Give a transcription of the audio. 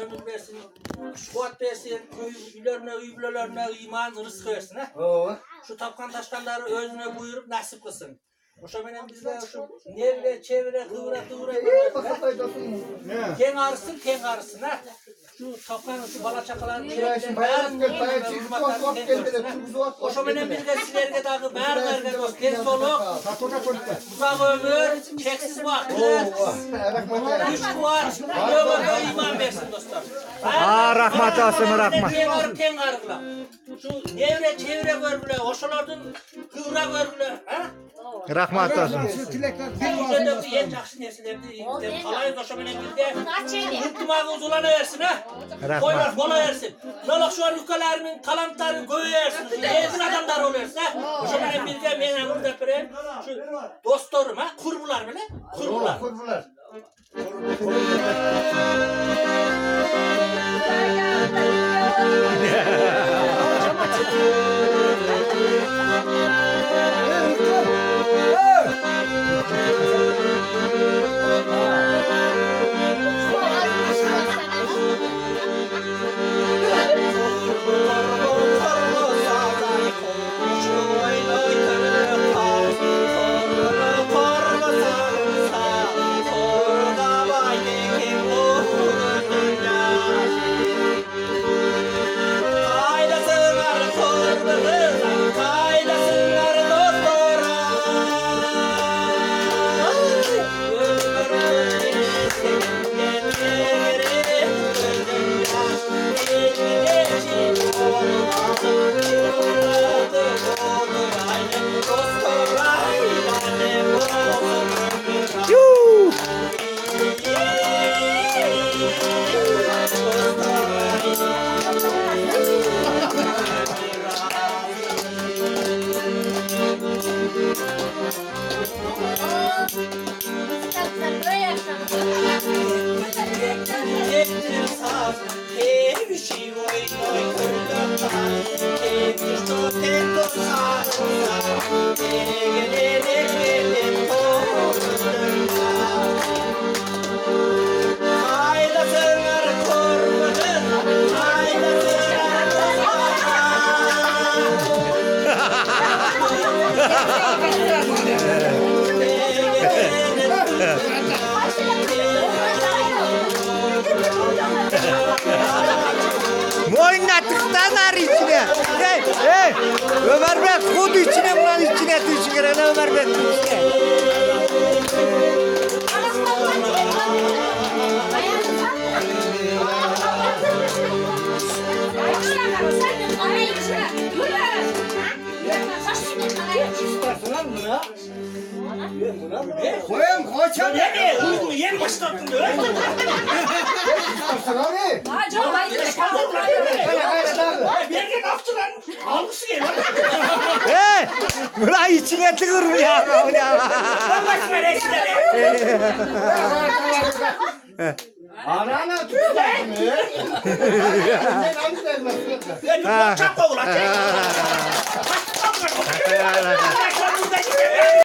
ömür versin, kuvvet versin, üylerine iman, rızık versin. Şu tapkan taşkanları özüne buyurup nasip kılsın. Oşa benim bizler şu nevre, çevre, kıvra. Ken ağrısın ha. Şu tapkanın şu bala çakaların oşa benim bizler silerge dağı berge dost. Tez soluk, uzak ömür, çeksiz vakti. Üç kuvvet, ömür iman versin dostlar. Rahmat olsun, rahmat. Ken ağrıkla. Şu nevre, çevre görgüle, oşalardan kıvra görgüle. Rahmat olsun. En yaxşı nerselerdi. Kalayız oşa benim bizde. Yurttumağı uzulana versin ha. Koylar bola versin. Nolak şu an ülkelerimin kalantarı göğe versin. Ezin adamlar oluyorsun ha. Oşa benim bizde menen burada bire. Şu dostlarım ha. Kurbular bile. Kurbular. Moynatıktan ar içine. Hey, Ömer Bey kudu içine bunun içine düşün. Ömer Bey içine. Koyam koçam. Ne? Uygun yen başlattın da öyle. Bir kaptı lan. Algısı geliyor. Hey, bunun içine tıkır ya. Başına resimleri. Ana tuttu. Ben çok kovulacak.